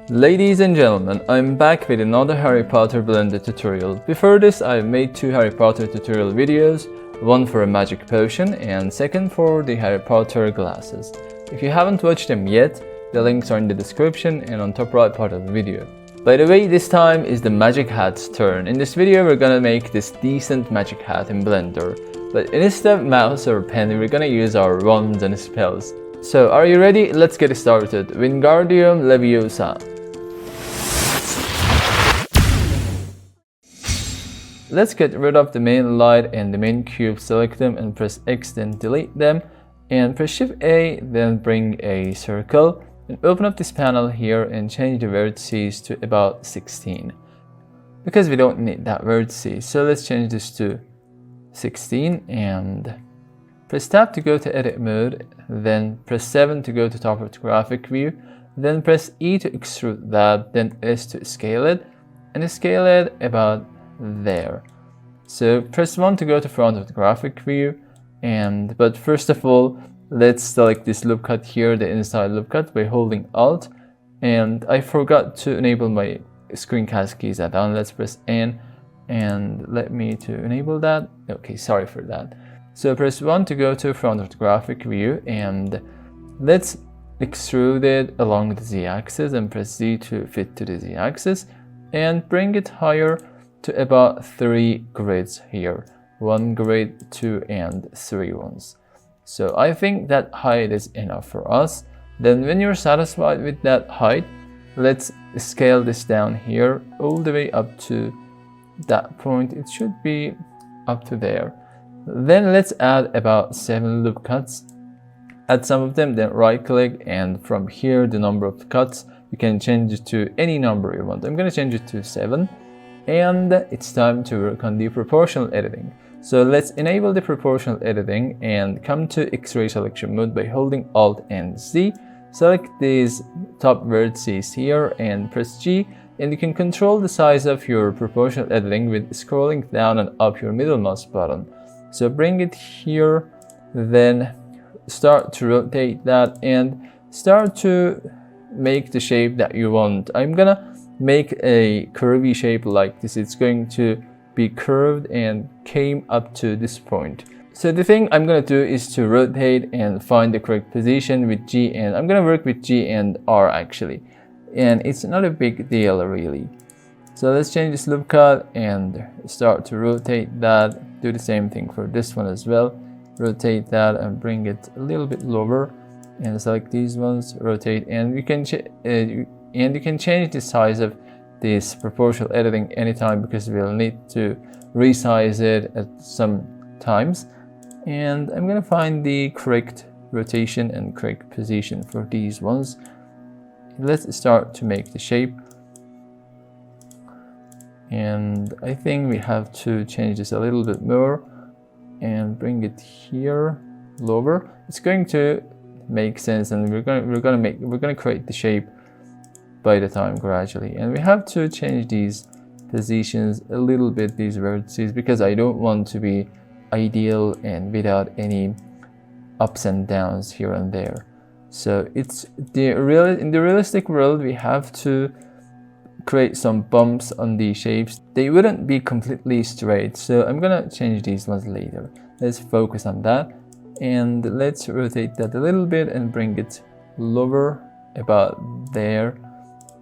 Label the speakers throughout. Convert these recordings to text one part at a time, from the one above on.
Speaker 1: Ladies and gentlemen, I'm back with another Harry Potter Blender tutorial. Before this, I've made two Harry Potter tutorial videos, one for a magic potion and second for the Harry Potter glasses. If you haven't watched them yet, the links are in the description and on top right part of the video. By the way, this time is the magic hat's turn. In this video, we're gonna make this decent magic hat in Blender. But instead of mouse or pen, we're gonna use our wands and spells. So, are you ready? Let's get started. Wingardium Leviosa. Let's get rid of the main light and the main cube, select them and press X, then delete them. And press Shift A, then bring a circle. And open up this panel here and change the vertices to about 16. Because we don't need that vertices, so let's change this to 16 and press Tab to go to edit mode, then press 7 to go to top of the graphic view, then press E to extrude that, then S to scale it, and scale it about there. So press 1 to go to front of the graphic view, but first of all, let's select this loop cut here, the inside loop cut, by holding Alt, and I forgot to enable my screencast keys add-on. Let's press N and let me to enable that. Okay, sorry for that. So press 1 to go to front of the graphic view and let's extrude it along the Z-axis and press Z to fit to the Z-axis and bring it higher to about 3 grids here. 1 grid, 2 and 3 ones. So I think that height is enough for us. Then when you're satisfied with that height, let's scale this down here all the way up to that point. It should be up to there. Then let's add about 7 loop cuts. Add some of them, then right click, and from here the number of cuts you can change it to any number you want. I'm going to change it to 7, and it's time to work on the proportional editing. So let's enable the proportional editing and come to X-ray selection mode by holding Alt and Z. Select these top vertices here and press G, and you can control the size of your proportional editing with scrolling down and up your middle mouse button. So bring it here, then start to rotate that and start to make the shape that you want. I'm gonna make a curvy shape like this. It's going to be curved and came up to this point. So the thing I'm gonna do is to rotate and find the correct position with G, and I'm gonna work with G and R actually. And it's not a big deal really. So let's change this loop cut and start to rotate that. Do the same thing for this one as well. Rotate that and bring it a little bit lower and select these ones, rotate, and you can change the size of this proportional editing anytime because we'll need to resize it at some times. And I'm gonna find the correct rotation and correct position for these ones. Let's start to make the shape. And I think we have to change this a little bit more and bring it here lower. It's going to make sense, and we're gonna create the shape by the time gradually. And we have to change these positions a little bit, these vertices, because I don't want to be ideal and without any ups and downs here and there. So it's in the realistic world, we have to create some bumps on these shapes. They wouldn't be completely straight, so I'm gonna change these ones later. Let's focus on that, and let's rotate that a little bit and bring it lower about there.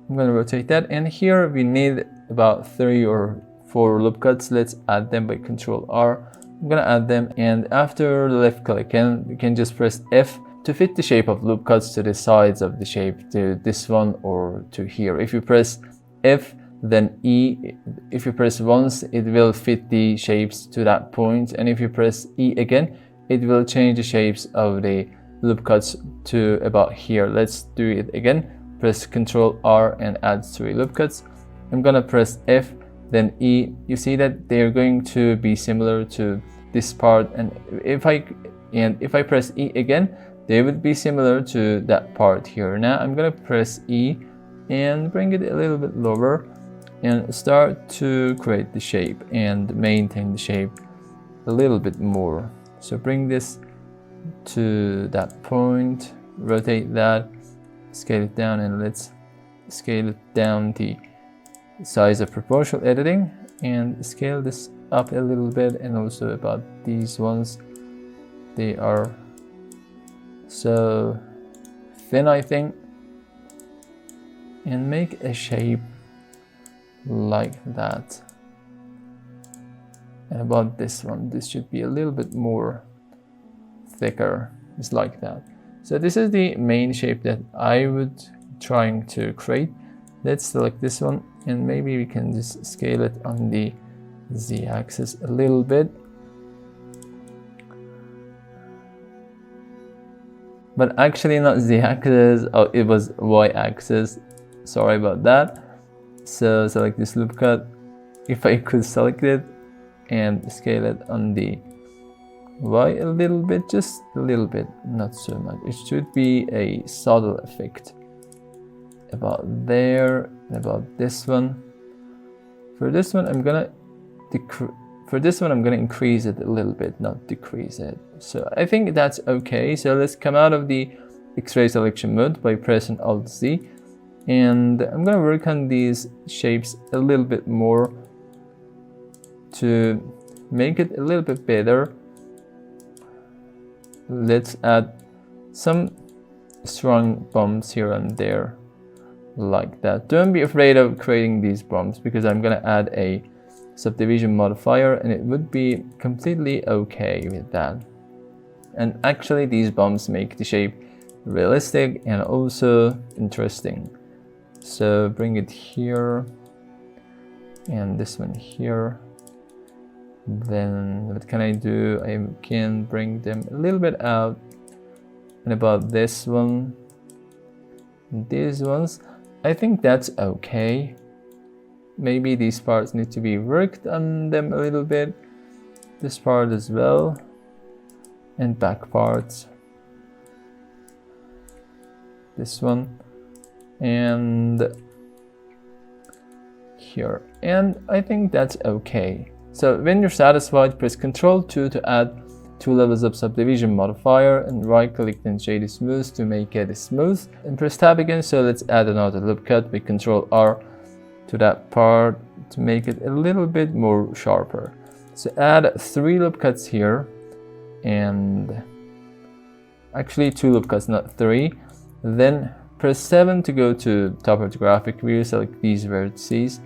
Speaker 1: I'm gonna rotate that, and here we need about 3 or 4 loop cuts. Let's add them by Control R. I'm gonna add them, and after left click, you can just press F to fit the shape of loop cuts to the sides of the shape, to this one or to here. If you press F, then E. If you press once, it will fit the shapes to that point, and if you press E again, it will change the shapes of the loop cuts to about here. Let's do it again. Press Ctrl R and add 3 loop cuts. I'm gonna press F, then E. You see that they're going to be similar to this part, and if I press E again, they would be similar to that part here. Now I'm gonna press E and bring it a little bit lower and start to create the shape and maintain the shape a little bit more. So bring this to that point, rotate that, scale it down, and let's scale it down the size of proportional editing and scale this up a little bit. And also about these ones, they are so thin, I think, and make a shape like that. And about this one, this should be a little bit more thicker, just like that. So this is the main shape that I would trying to create. Let's select this one, and maybe we can just scale it on the z-axis a little bit. But actually not z-axis, oh, it was y-axis, sorry about that. So select this loop cut, if I could select it, and scale it on the y a little bit, just a little bit, not so much. It should be a subtle effect. About there, and about this one. For this one, I'm gonna increase it a little bit, not decrease it. So I think that's okay. So let's come out of the X-ray selection mode by pressing Alt Z, and I'm gonna work on these shapes a little bit more to make it a little bit better. Let's add some strong bumps here and there, like that. Don't be afraid of creating these bumps, because I'm gonna add a subdivision modifier and it would be completely okay with that. And actually these bumps make the shape realistic and also interesting. So bring it here and this one here. Then what can I do? I can bring them a little bit out. And about this one, these ones, I think that's okay. Maybe these parts need to be worked on them a little bit. This part as well, and back parts. This one and here, and I think that's okay. So when you're satisfied, press Ctrl 2 to add 2 levels of subdivision modifier, and right click and shade smooth to make it smooth, and press tab again. So let's add another loop cut with Ctrl R to that part to make it a little bit more sharper. So add 3 loop cuts here, and actually 2 loop cuts, not 3. Then press 7 to go to top of the graphic view, select these vertices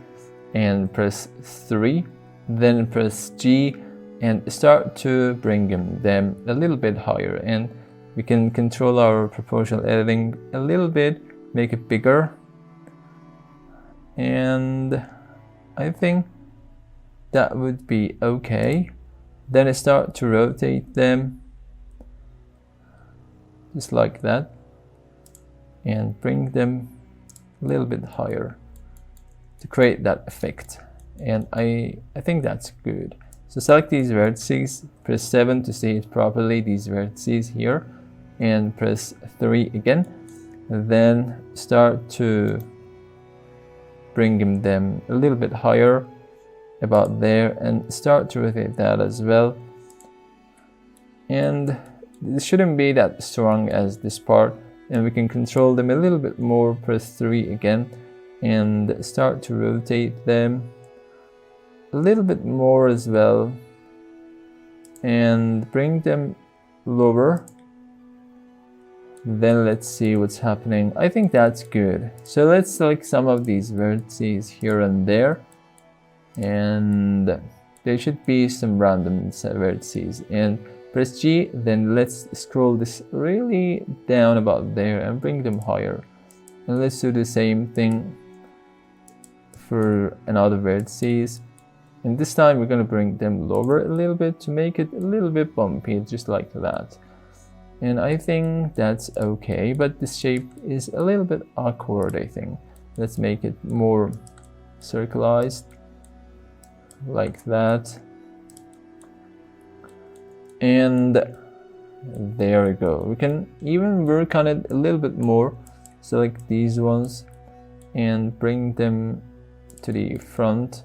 Speaker 1: and press 3. Then press G and start to bring them a little bit higher, and we can control our proportional editing a little bit, make it bigger, and I think that would be okay. Then I start to rotate them just like that and bring them a little bit higher to create that effect, and I think that's good. So select these vertices, press 7 to see it properly, these vertices here, and press 3 again, and then start to bring them a little bit higher about there, and start to rotate that as well. And it shouldn't be that strong as this part, and we can control them a little bit more. Press 3 again and start to rotate them a little bit more as well, and bring them lower. Then let's see what's happening. I think that's good. So let's select some of these vertices here and there, and there should be some random vertices, and press G. Then let's scroll this really down about there and bring them higher, and let's do the same thing for another vertices, and this time we're going to bring them lower a little bit to make it a little bit bumpy, just like that. And I think that's okay, but this shape is a little bit awkward, I think. Let's make it more circularized, like that. And there we go. We can even work on it a little bit more. Select these ones and bring them to the front,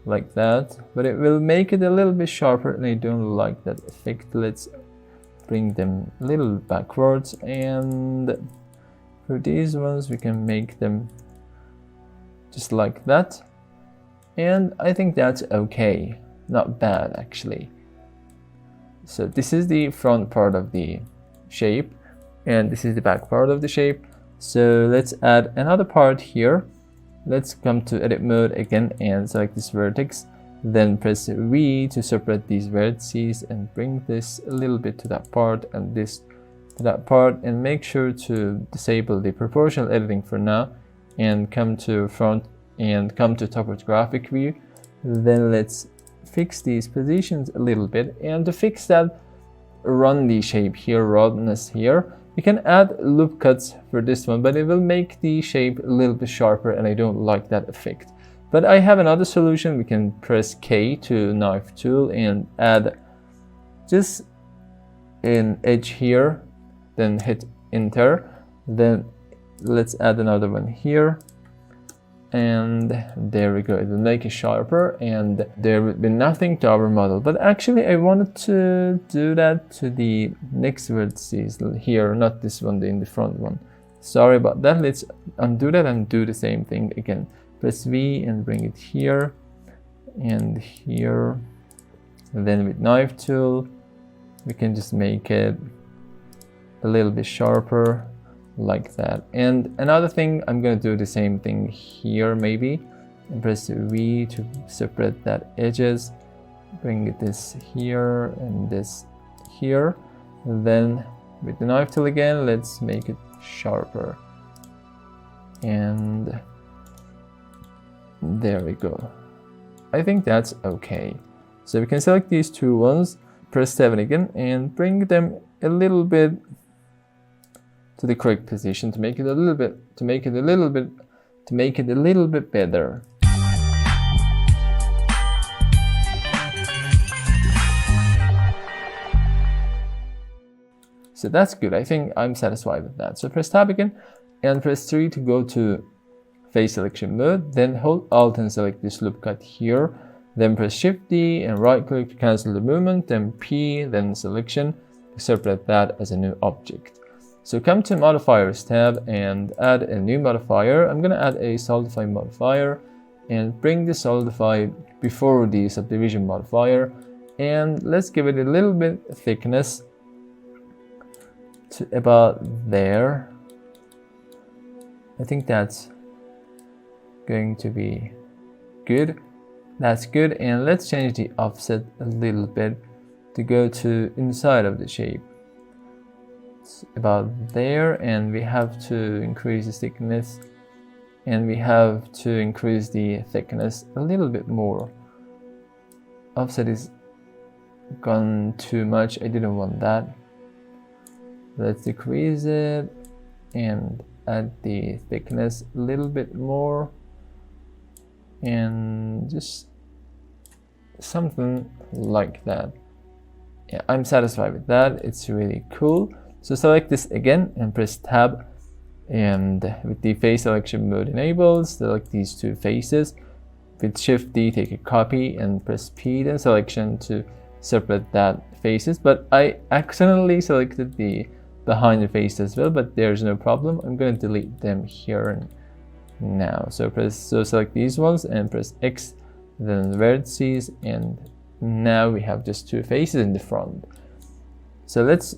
Speaker 1: like that. But it will make it a little bit sharper, and I don't like that effect. Let's bring them a little backwards and For these ones, we can make them just like that. And I think that's okay. Not bad, actually. So this is the front part of the shape, and this is the back part of the shape. So let's add another part here. Let's come to edit mode again and select this vertex. Then press V to separate these vertices and bring this a little bit to that part and this to that part, and make sure to disable the proportional editing for now and come to front and come to topographic view. Then let's fix these positions a little bit, and to fix that, run the shape here, roughness here. You can add loop cuts for this one, but it will make the shape a little bit sharper, and I don't like that effect. But I have another solution. We can press K to knife tool and add just an edge here, then hit enter. Then let's add another one here, and there we go. It will make it sharper, and there will be nothing to our model. But actually I wanted to do that to the next vertices here, not this one, in the front one. Sorry about that. Let's undo that and do the same thing again. Press V and bring it here and here. And then with knife tool, we can just make it a little bit sharper, like that. And another thing, I'm going to do the same thing here maybe, and press V to separate that edges, bring this here and this here. And then with the knife tool again, let's make it sharper, and there we go. I think that's okay. So we can select these two ones, press 7 again, and bring them a little bit to the correct position to make it a little bit better. So that's good. I think I'm satisfied with that. So press tab again and press 3 to go to face selection mode. Then hold Alt and select this loop cut here. Then press Shift D and right click to cancel the movement. Then P, then selection to separate that as a new object. So come to modifiers tab and add a new modifier. I'm going to add a solidify modifier and bring the solidify before the subdivision modifier, and let's give it a little bit thickness to about there. I think that's going to be good. That's good. And let's change the offset a little bit to go to inside of the shape. About there, and we have to increase the thickness, and we have to increase the thickness a little bit more. Offset is gone too much. I didn't want that. Let's decrease it and add the thickness a little bit more, and just something like that. Yeah, I'm satisfied with that. It's really cool. So select this again and press tab, and with the face selection mode enabled, select these two faces. With Shift D, take a copy and press P, then selection to separate that faces. But I accidentally selected the behind the face as well, but there's no problem. I'm going to delete them here now. So select these ones and press X, then vertices, and now we have just two faces in the front. So let's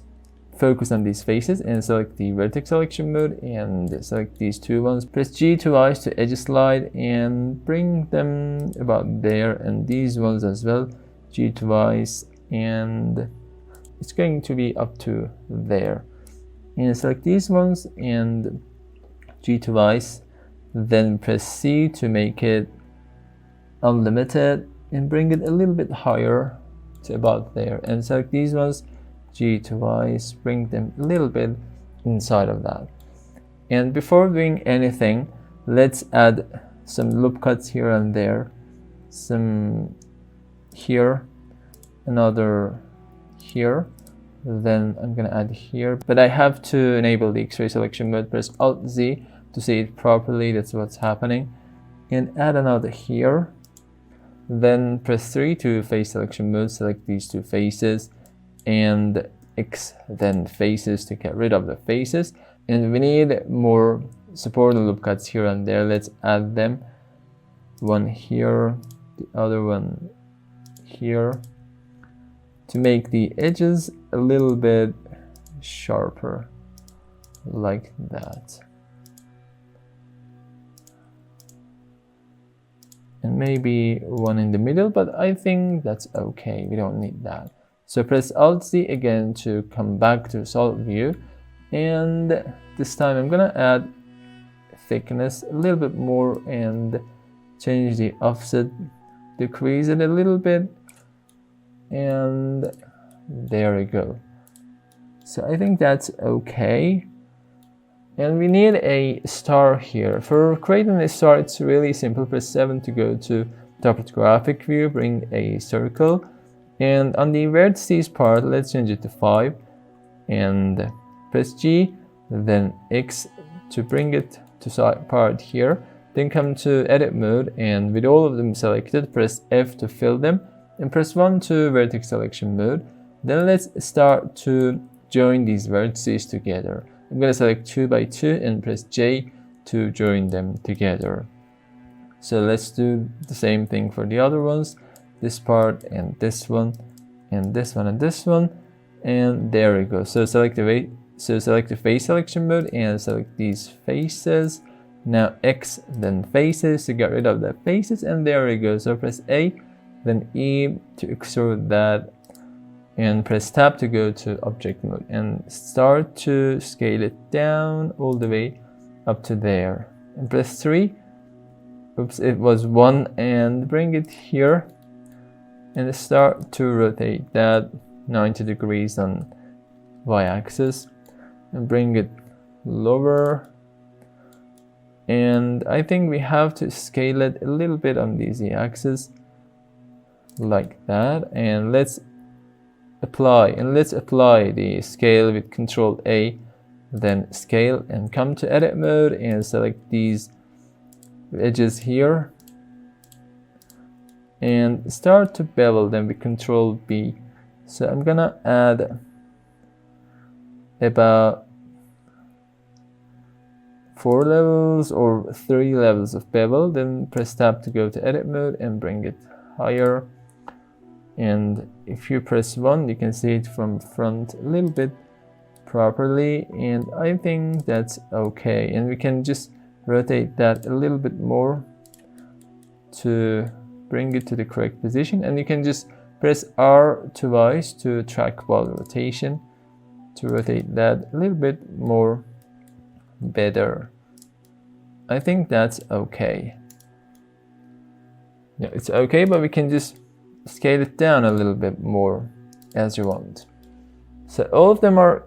Speaker 1: focus on these faces and select the vertex selection mode and select these two ones. Press G twice to edge slide and bring them about there, and these ones as well. G twice, and it's going to be up to there. And select these ones and G twice, then press C to make it unlimited and bring it a little bit higher to about there, and select these ones, G twice, bring them a little bit inside of that. And before doing anything, let's add some loop cuts here and there, some here, another here, then I'm gonna add here, but I have to enable the X-ray selection mode. Press Alt Z to see it properly. That's what's happening. And add another here, then press 3 to face selection mode, select these two faces, and X, then faces to get rid of the faces. And we need more supporting loop cuts here and there. Let's add them. One here, the other one here, to make the edges a little bit sharper, like that. And maybe one in the middle, but I think that's okay. We don't need that. So press Alt Z again to come back to solid view, and this time I'm gonna add thickness a little bit more and change the offset, decrease it a little bit, and there we go. So I think that's okay. And we need a star here. For creating a star, it's really simple. Press 7 to go to topographic view, bring a circle, and on the vertices part, let's change it to 5, and press G, then X to bring it to side part here. Then come to edit mode, and with all of them selected, press F to fill them, and press 1 to vertex selection mode. Then let's start to join these vertices together. I'm going to select 2 by 2 and press J to join them together. So let's do the same thing for the other ones. This part and this one and this one and this one, and there we go. So select the face selection mode and select these faces. Now X, then faces to get rid of the faces, and there we go. So press A, then E to extrude that, and press tab to go to object mode and start to scale it down all the way up to there, and press 3, oops, it was 1, and bring it here and start to rotate that 90 degrees on y-axis and bring it lower. And I think we have to scale it a little bit on the z-axis like that, and let's apply the scale with Ctrl A, then scale, and come to edit mode and select these edges here and start to bevel them with Ctrl B. So I'm gonna add about 4 levels or 3 levels of bevel, then press tab to go to edit mode and bring it higher. And if you press 1, you can see it from front a little bit properly, and I think that's okay. And we can just rotate that a little bit more to bring it to the correct position, and you can just press R twice to trackball rotation to rotate that a little bit more better. I think that's okay. Yeah, it's okay, but we can just scale it down a little bit more as you want. So all of them are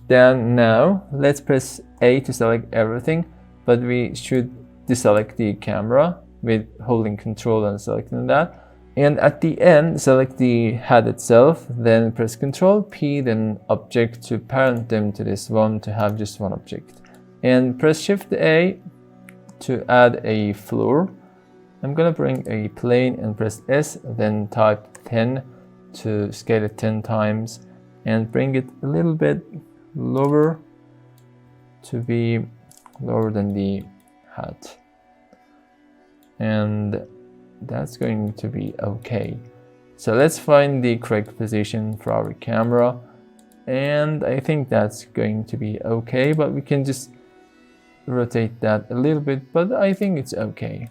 Speaker 1: done now. Let's press A to select everything, but we should deselect the camera with holding Control and selecting that. And at the end, select the head itself, then press Control P, then object to parent them to this one to have just one object. And press Shift A to add a floor. I'm gonna bring a plane and press S, then type 10 to scale it 10 times and bring it a little bit lower to be lower than the hat. And that's going to be okay. So let's find the correct position for our camera, and I think that's going to be okay, but we can just rotate that a little bit, but I think it's okay.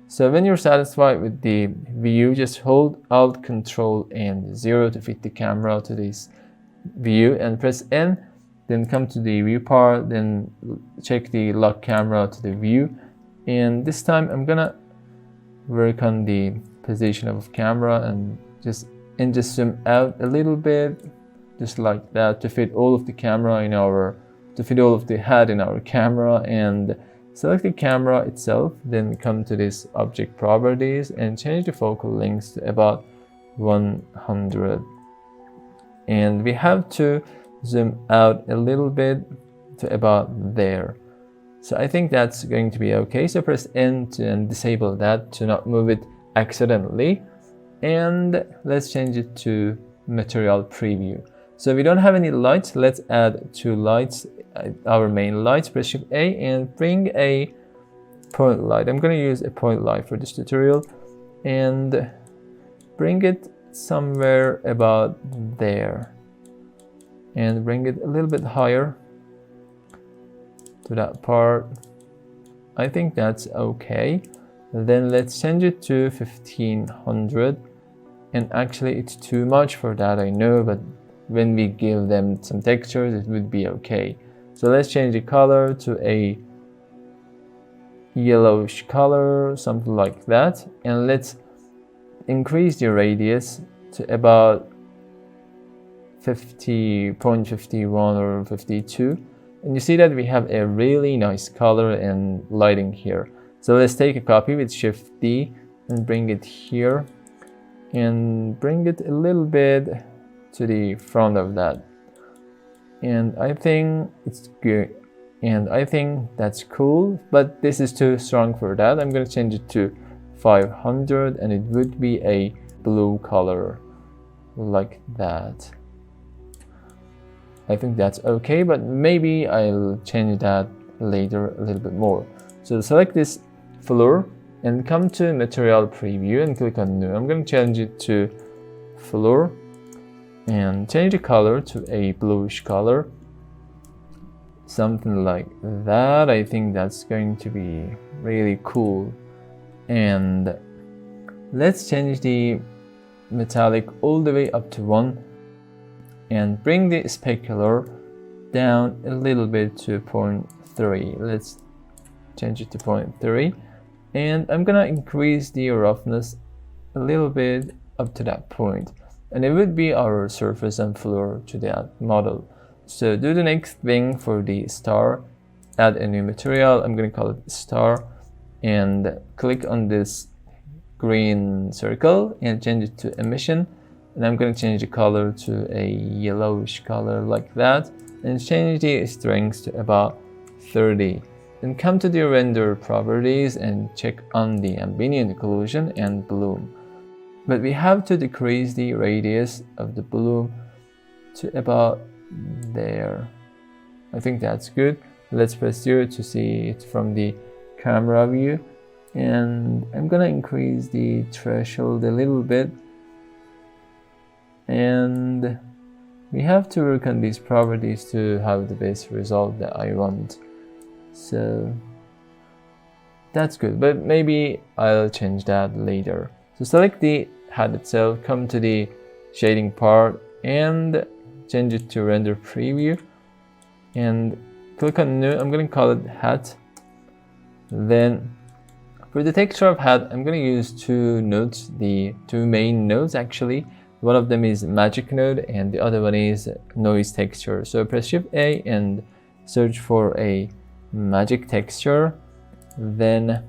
Speaker 1: So when you're satisfied with the view, just hold Alt, Control, and 0 to fit the camera to this view, and press N, then come to the view part, then check the lock camera to the view, and this time I'm gonna work on the position of camera and just zoom out a little bit, just like that, to fit all of the camera in our, to fit all of the head in our camera, and select the camera itself, then come to this object properties and change the focal length to about 100. And we have to zoom out a little bit to about there. So I think that's going to be okay. So press N and disable that to not move it accidentally. And let's change it to material preview. So we don't have any lights. Let's add 2 lights our main light, press Shift A and bring a point light. I'm going to use a point light for this tutorial and bring it somewhere about there and bring it a little bit higher to that part. I think that's okay. Then let's change it to 1500, and actually it's too much for that, I know, but when we give them some textures it would be okay. So let's change the color to a yellowish color, something like that, and let's increase the radius to about 50.51 or 52, and you see that we have a really nice color and lighting here. So let's take a copy with Shift D and bring it here and bring it a little bit to the front of that, and I think it's good, and I think that's cool, but this is too strong for that. I'm going to change it to 500 and it would be a blue color like that. I think that's okay, but maybe I'll change that later a little bit more. So select this floor and come to material preview and click on new. I'm going to change it to floor and change the color to a bluish color, something like that. I think that's going to be really cool. And let's change the metallic all the way up to 1 and bring the specular down a little bit to 0.3. Let's change it to 0.3, and I'm gonna increase the roughness a little bit up to that point, and it would be our surface and floor to that model. So do the next thing for the star, add a new material. I'm gonna call it star, and click on this green circle and change it to emission, and I'm going to change the color to a yellowish color like that, and change the strength to about 30. Then come to the render properties and check on the ambient occlusion and bloom, but we have to decrease the radius of the bloom to about there. I think that's good. Let's press 0 to see it from the camera view, and I'm gonna increase the threshold a little bit, and we have to work on these properties to have the best result that I want. So that's good, but maybe I'll change that later. So select the hat itself, come to the shading part and change it to render preview and click on new. I'm going to call it hat. Then for the texture of hat, I'm going to use two nodes, the two main nodes actually. One of them is magic node and the other one is noise texture. So press Shift A and search for a magic texture, then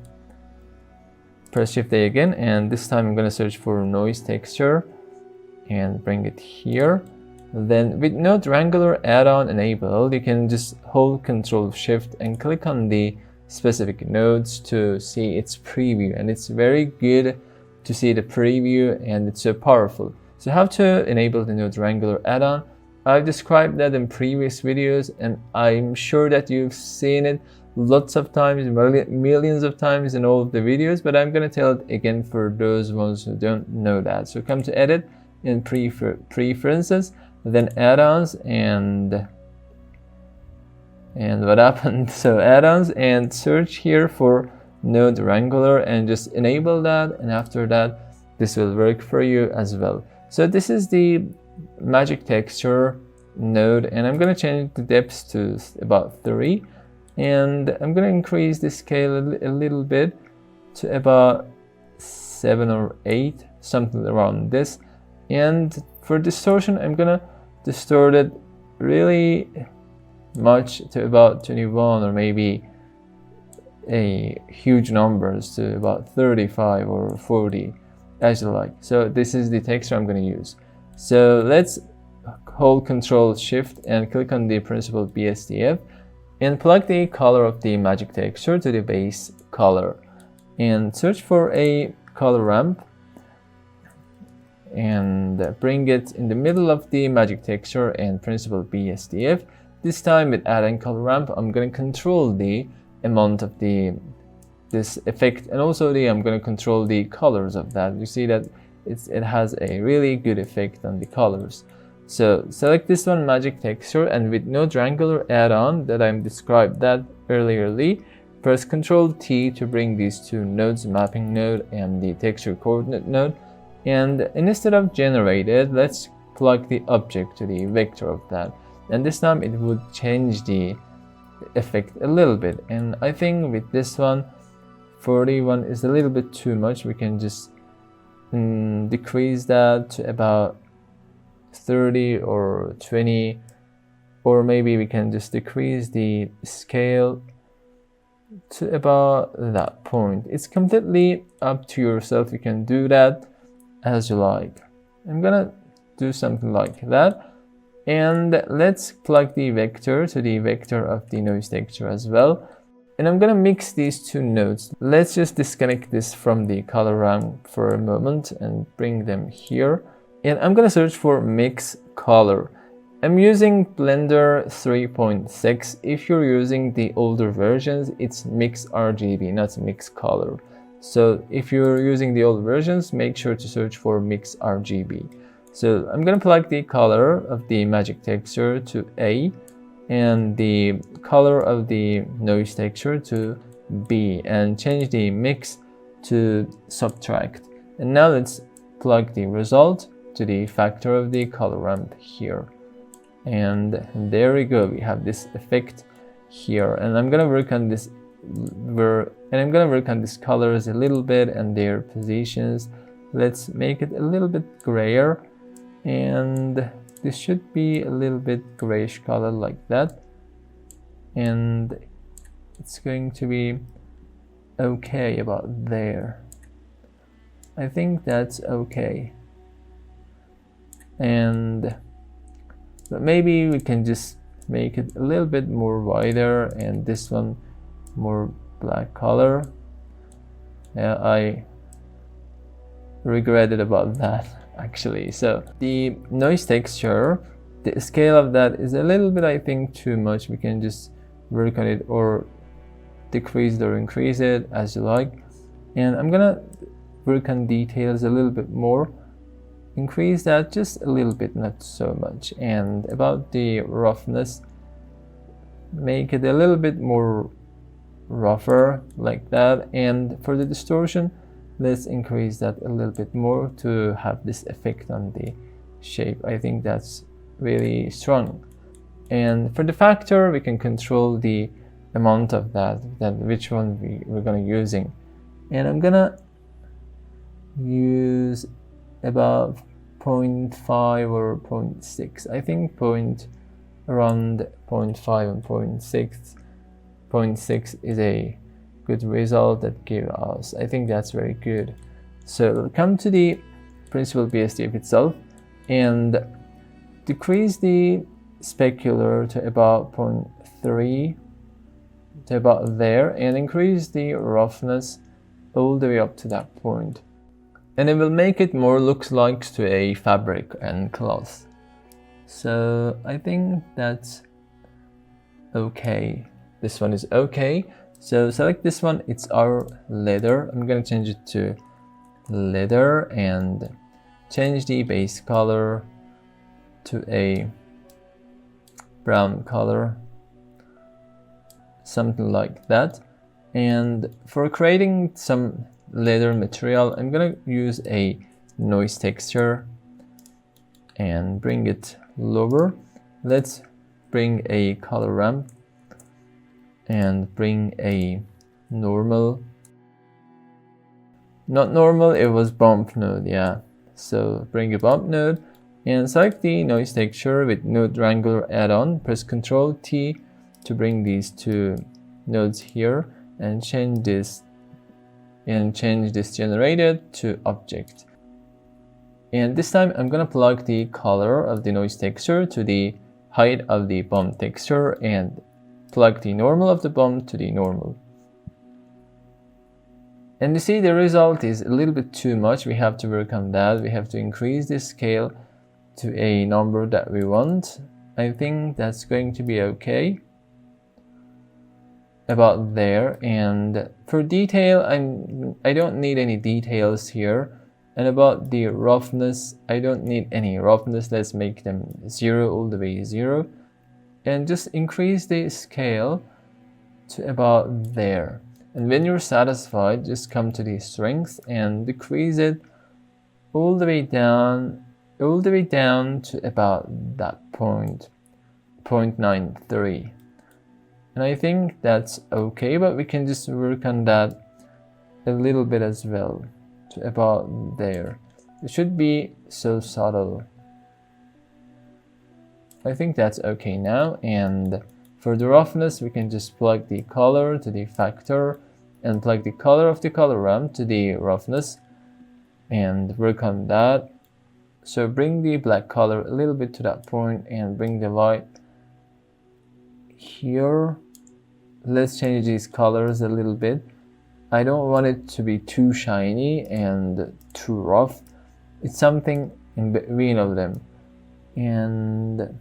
Speaker 1: press Shift A again, and this time I'm going to search for noise texture and bring it here. Then with node wrangler add-on enabled, you can just hold Ctrl Shift and click on the specific nodes to see its preview, and it's very good to see the preview and it's so powerful. So how to enable the node wrangler add-on, I've described that in previous videos and I'm sure that you've seen it lots of times, millions of times in all of the videos, but I'm going to tell it again for those ones who don't know that. So come to edit in preferences, then add-ons, and what happened? So add-ons, and search here for node wrangler and just enable that, and after that this will work for you as well. So this is the magic texture node, and I'm going to change the depth to about 3, and I'm going to increase the scale a little bit to about 7 or 8, something around this. And for distortion, I'm going to distort it really much to about 21, or maybe a huge numbers to about 35 or 40, as you like. So this is the texture I'm going to use. So let's hold Ctrl Shift and click on the principal BSDF and plug the color of the magic texture to the base color and search for a color ramp and bring it in the middle of the magic texture and principal BSDF. this time with add and color ramp, I'm going to control the amount of this effect, and also I'm going to control the colors of that. You see that it has a really good effect on the colors. So select this one, magic texture, and with node wrangler add-on that I'm described that earlierly, press Ctrl T to bring these two nodes, mapping node and the texture coordinate node. And instead of generated, let's plug the object to the vector of that. And this time it would change the effect a little bit. And I think with this one, 41 is a little bit too much. We can just decrease that to about 30 or 20, or maybe we can just decrease the scale to about that point. It's completely up to yourself. You can do that as you like. I'm gonna do something like that, and let's plug the vector to the vector of the noise texture as well. And I'm gonna mix these two nodes. Let's just disconnect this from the color ramp for a moment and bring them here. And I'm gonna search for mix color. I'm using Blender 3.6. If you're using the older versions, it's mix RGB, not mix color. So if you're using the old versions, make sure to search for mix RGB. So I'm gonna plug the color of the magic texture to A, and the color of the noise texture to B, and change the mix to subtract. And now let's plug the result to the factor of the color ramp here. And there we go, we have this effect here. And I'm gonna work on this colors a little bit and their positions. Let's make it a little bit grayer, and this should be a little bit grayish color like that, and it's going to be okay about there. I think that's okay. But maybe we can just make it a little bit more wider, and this one more black color. Yeah, I regretted about that actually. So the noise texture, the scale of that is a little bit, I think, too much. We can just work on it or decrease it or increase it as you like. And I'm gonna work on details a little bit more. Increase that just a little bit, not so much. And about the roughness, make it a little bit more rougher like that. And for the distortion, let's increase that a little bit more to have this effect on the shape. I think that's really strong. And for the factor, we can control the amount of that which one we're gonna using. And I'm gonna use about 0.5 or 0.6. I think around 0.5 and 0.6. 0.6 is a good result that give us. I think that's very good. So come to the principal BSDF itself and decrease the specular to about 0.3 to about there, and increase the roughness all the way up to that point. And it will make it more look like to a fabric and cloth. So I think that's okay. This one is okay. So select this one, it's our leather. I'm gonna change it to leather and change the base color to a brown color, something like that. And for creating some leather material, I'm gonna use a noise texture and bring it lower. Let's bring a color ramp and bring a normal, not normal, it was bump node, yeah. So bring a bump node and select the noise texture with node wrangler add-on. Press Ctrl T to bring these two nodes here and change this generated to object. And this time I'm gonna plug the color of the noise texture to the height of the bump texture and plug the normal of the bump to the normal. And you see the result is a little bit too much. We have to work on that. We have to increase the scale to a number that we want. I think that's going to be okay about there. And for detail, I don't need any details here. And about the roughness, I don't need any roughness. Let's make them 0 all the way 0, and just increase the scale to about there. And when you're satisfied, just come to the strength and decrease it all the way down to about that point, 0.93. And I think that's okay, but we can just work on that a little bit as well to about there. It should be so subtle. I think that's okay now. And for the roughness, we can just plug the color to the factor and plug the color of the color ramp to the roughness and work on that. So bring the black color a little bit to that point and bring the light here. Let's change these colors a little bit. I don't want it to be too shiny and too rough. It's something in between of them. And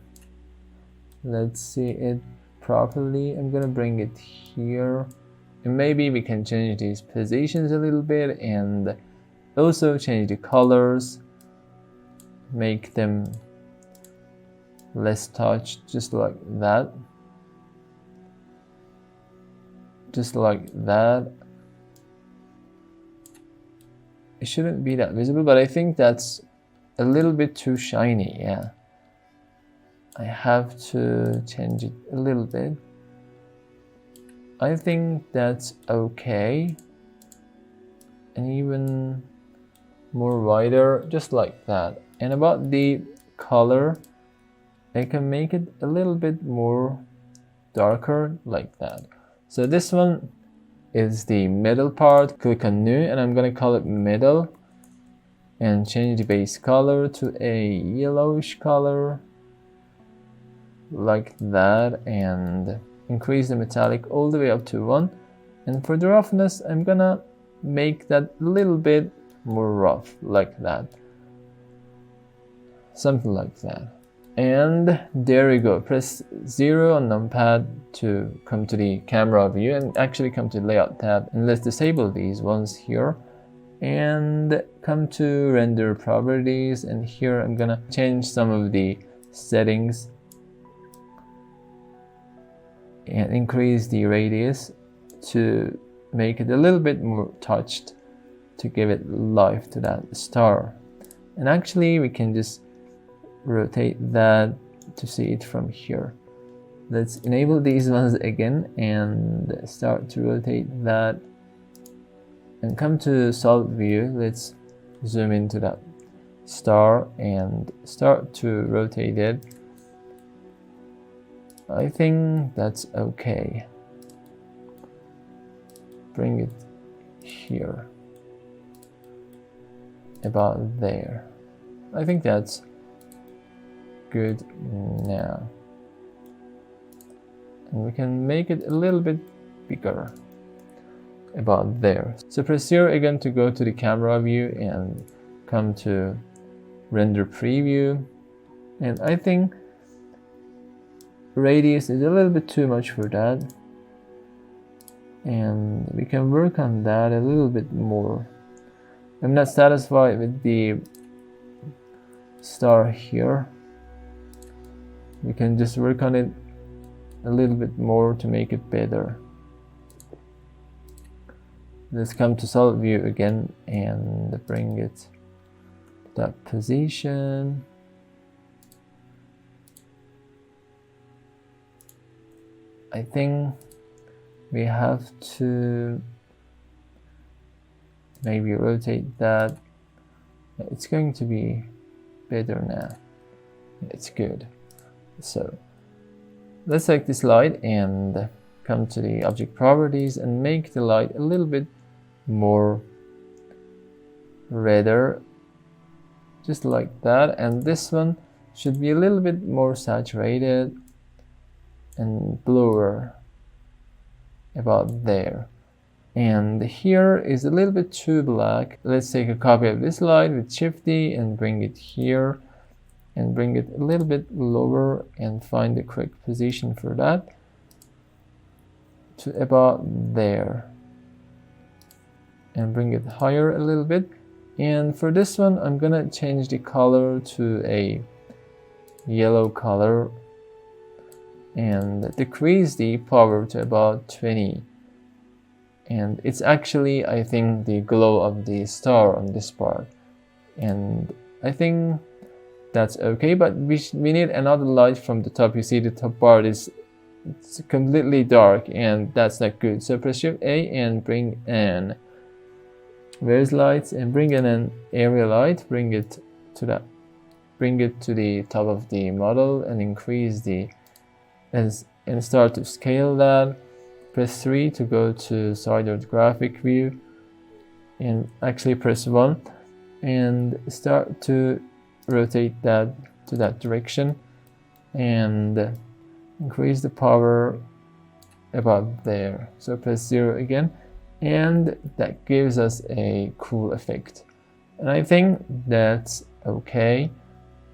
Speaker 1: let's see it properly. I'm gonna bring it here, and maybe we can change these positions a little bit and also change the colors, make them less touched, just like that. Just like that. It shouldn't be that visible, but I think that's a little bit too shiny. Yeah, I have to change it a little bit. I think that's okay, and even more wider, just like that. And about the color, I can make it a little bit more darker, like that. So this one is the middle part. Click on new, and I'm gonna call it middle, and change the base color to a yellowish color, like that, and increase the metallic all the way up to 1. And for the roughness, I'm gonna make that a little bit more rough, like that, something like that. And there you go. Press 0 on numpad to come to the camera view and actually come to the layout tab, and let's disable these ones here and come to render properties. And here I'm gonna change some of the settings and increase the radius to make it a little bit more touched, to give it life to that star. And actually we can just rotate that to see it from here. Let's enable these ones again and start to rotate that, and come to solid view. Let's zoom into that star and start to rotate it. I think that's okay. Bring it here, about there. I think that's good now. And we can make it a little bit bigger, about there. So press 0 again to go to the camera view and come to render preview. And I think radius is a little bit too much for that, and we can work on that a little bit more. I'm not satisfied with the star here. We can just work on it a little bit more to make it better. Let's come to solid view again and bring it to that position. I think we have to maybe rotate that. It's going to be better now. It's good. So let's take this light and come to the object properties and make the light a little bit more redder, just like that. And this one should be a little bit more saturated and bluer, about there. And here is a little bit too black. Let's take a copy of this light with Shift D and bring it here and bring it a little bit lower and find the correct position for that to about there, and bring it higher a little bit. And for this one, I'm gonna change the color to a yellow color and decrease the power to about 20. And it's actually, I think, the glow of the star on this part, and I think that's okay, but we need another light from the top. You see the top part is it's completely dark, and that's not good. So press Shift A and bring in, where's lights, and bring in an area light, bring it to the top of the model and increase the and start to scale that. Press 3 to go to side or graphic view, and actually press 1 and start to rotate that to that direction and increase the power about there. So press 0 again, and that gives us a cool effect, and I think that's okay.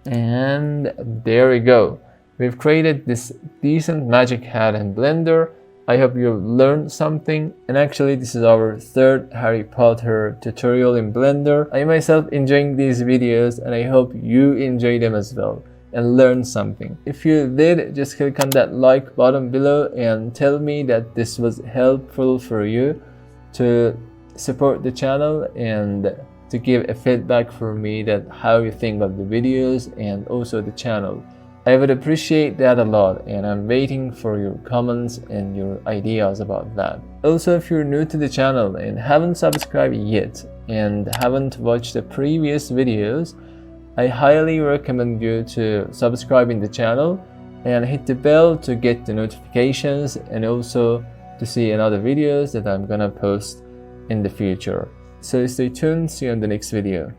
Speaker 1: And there we go, we've created this decent magic hat in Blender. I hope you learned something, and actually this is our third Harry Potter tutorial in Blender. I myself enjoying these videos, and I hope you enjoy them as well and learn something. If you did, just click on that like button below and tell me that this was helpful for you to support the channel and to give a feedback for me that how you think of the videos and also the channel. I would appreciate that a lot, and I'm waiting for your comments and your ideas about that. Also, if you're new to the channel and haven't subscribed yet and haven't watched the previous videos, I highly recommend you to subscribe in the channel and hit the bell to get the notifications, and also to see another videos that I'm gonna post in the future. So stay tuned, see you on the next video.